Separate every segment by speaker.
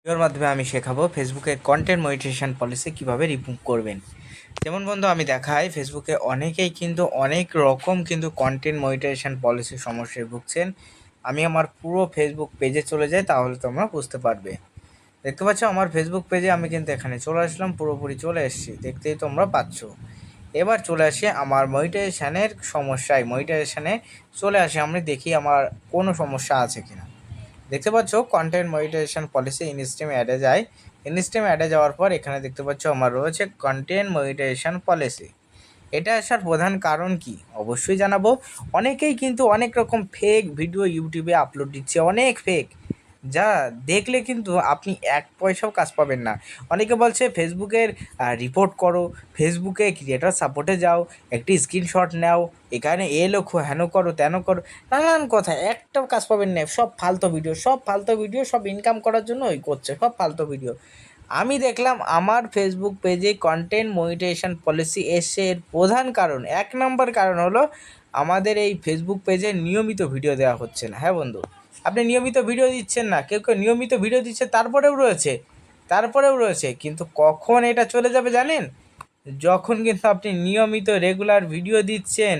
Speaker 1: ভিডিওর মাধ্যমে আমি শেখাবো ফেসবুকে কন্টেন্ট মনিটাইজেশন পলিসি কিভাবে রিমুভ করবেন। যেমন বন্ধু আমি দেখাই ফেসবুকে অনেকেই কিন্তু অনেক রকম কিন্তু কন্টেন্ট মনিটাইজেশন পলিসির সমস্যায় ভুগছেন। আমি আমার পুরো ফেসবুক পেজে চলে যাই, তাহলে তোমরা বুঝতে পারবে। দেখতে পাচ্ছ আমার ফেসবুক পেজে আমি কিন্তু এখানে চলে আসলাম, পুরোপুরি চলে এসেছি, দেখতেই তোমরা পাচ্ছ। এবার চলে আসি আমার মনিটাইজেশনের সমস্যায়, মনিটাইজেশনে চলে আসি, আমি দেখি আমার কোনো সমস্যা আছে কিনা। দেখতে পাচ্ছ কন্টেন্ট মনিটাইজেশন পলিসি ইনস্ট্রিম অ্যাডে যায়। ইনস্ট্রিম অ্যাডে যাওয়ার পর এখানে দেখতে পাচ্ছ আমার রয়েছে কন্টেন্ট মনিটাইজেশন পলিসি। এটা আসার প্রধান কারণ কি অবশ্যই জানাবো। অনেকেই কিন্তু অনেক রকম ফেক ভিডিও ইউটিউবে আপলোড দিচ্ছে, অনেক ফেক, যা দেখলে কিন্তু আপনি এক পয়সাও কাজ পাবেন না। অনেকে বলছে ফেসবুকের রিপোর্ট করো, ফেসবুকে ক্রিয়েটর সাপোর্টে যাও, একটি স্ক্রিনশট নাও, এখানে এ লেখো, হেন করো, তেন করো, নানান কথা, একটাও কাজ পাবেন না। সব ফালতু ভিডিও, সব ফালতু ভিডিও, সব ইনকাম করার জন্য ওই করছে, সব ফালতু ভিডিও। আমি দেখলাম আমার ফেসবুক পেজে কন্টেন্ট মনিটাইজেশন পলিসি এসে এর প্রধান কারণ, এক নম্বর কারণ হলো আমাদের এই ফেসবুক পেজে নিয়মিত ভিডিও দেওয়া হচ্ছে না। হ্যাঁ বন্ধু, আপনি নিয়মিত ভিডিও দিচ্ছেন না, কেউ কেউ নিয়মিত ভিডিও দিচ্ছে, তারপরেও রয়েছে, কিন্তু কখন এটা চলে যাবে জানেন? যখন কিন্তু আপনি নিয়মিত রেগুলার ভিডিও দিচ্ছেন,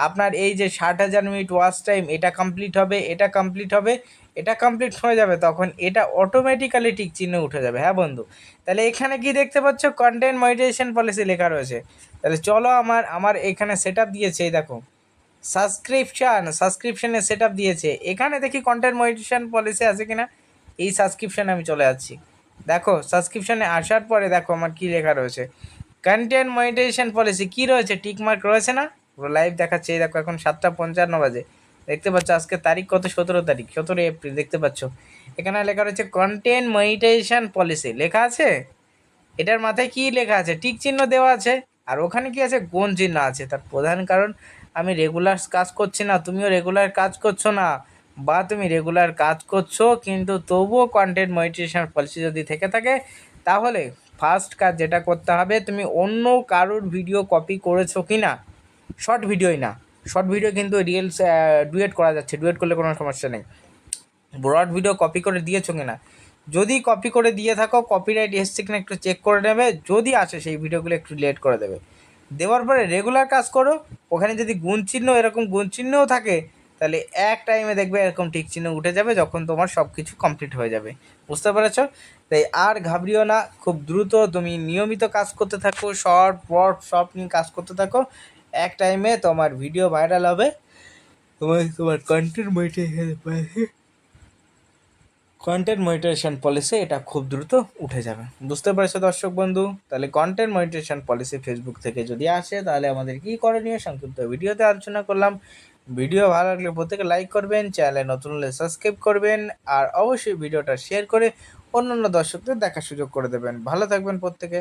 Speaker 1: আপনার এই যে 60,000 মিনিট ওয়াচ টাইম, এটা কমপ্লিট হয়ে যাবে, তখন এটা অটোমেটিক্যালি টিক চিহ্ন উঠে যাবে। হ্যাঁ বন্ধু, তাহলে এখানে কি দেখতে পাচ্ছ কন্টেন্ট মনিটাইজেশন পলিসি লেখা রয়েছে। তাহলে চলো আমার এখানে সেট আপ দিয়েছে, এই দেখো সাবস্ক্রিপশনের সেট আপ দিয়েছে, এখানে দেখি কন্টেন্ট মনিটাইজেশন পলিসি আছে কিনা। এই সাবস্ক্রিপশানে আমি চলে যাচ্ছি, দেখো সাবস্ক্রিপশানে আসার পরে দেখো আমার কি লেখা রয়েছে, কন্টেন্ট মনিটাইজেশন পলিসি কি রয়েছে, টিক মার্ক রয়েছে না? পুরো লাইভ দেখাচ্ছে, এই দেখো এখন 7:55 বাজে, দেখতে পাচ্ছ আজকে তারিখ কত, 17 তারিখ, 17 এপ্রিল, দেখতে পাচ্ছ এখানে লেখা রয়েছে কন্টেন্ট মনিটাইজেশন পলিসি লেখা আছে। এটার মাথায় কি লেখা আছে, টিক চিহ্ন দেওয়া আছে, আর ওখানে কি আছে, কোন চিহ্ন আছে। তার প্রধান কারণ আমি রেগুলার কাজ করছি না, তুমিও রেগুলার কাজ করছো না, বা তুমি রেগুলার কাজ করছো কিন্তু তবুও কন্টেন্ট মনিটাইজেশন পলিসি যদি থেকে থাকে, তাহলে ফার্স্ট কাজ যেটা করতে হবে, তুমি অন্য কারোর ভিডিও কপি করেছো কি না, শর্ট ভিডিওই না, শর্ট ভিডিও কিন্তু রিলস ডুয়েট করা যাচ্ছে, ডুয়েট করলে কোনো সমস্যা নেই। ব্রড ভিডিও কপি করে দিয়েছো কি না, যদি কপি করে দিয়ে থাকো কপিরাইট এসছে কিনা একটু চেক করে নেবে, যদি আসে সেই ভিডিওগুলো একটু ডিলিট করে দেবে। দেওয়ার পরে রেগুলার কাজ করো, ওখানে যদি গুণ চিহ্ন, এরকম গুণ চিহ্নও থাকে, তাহলে এক টাইমে দেখবে এরকম টিক চিহ্ন উঠে যাবে, যখন তোমার সব কিছু কমপ্লিট হয়ে যাবে। বুঝতে পেরেছ? তাই আর ঘাবড়িও না, খুব দ্রুত তুমি নিয়মিত কাজ করতে থাকো, শর্ট ওয়ার্ড সব নিয়ে কাজ করতে থাকো, এক টাইমে তোমার ভিডিও ভাইরাল হবে, তোমার কন্টেন্ট মনিটাইজেশন পলিসি এটা খুব দ্রুত উঠে যাবে। বুঝতে পারছো দর্শক বন্ধু? তাহলে কন্টেন্ট মনিটাইজেশন পলিসি ফেসবুক থেকে যদি আসে, তাহলে আমাদের কী করণীয় সংক্ষিপ্ত ভিডিওতে আলোচনা করলাম। ভিডিও ভালো লাগলে প্রত্যেকে লাইক করবেন, চ্যানেলে নতুন হলে সাবস্ক্রাইব করবেন, আর অবশ্যই ভিডিওটা শেয়ার করে অন্যান্য দর্শকদের দেখার সুযোগ করে দেবেন। ভালো থাকবেন প্রত্যেকে।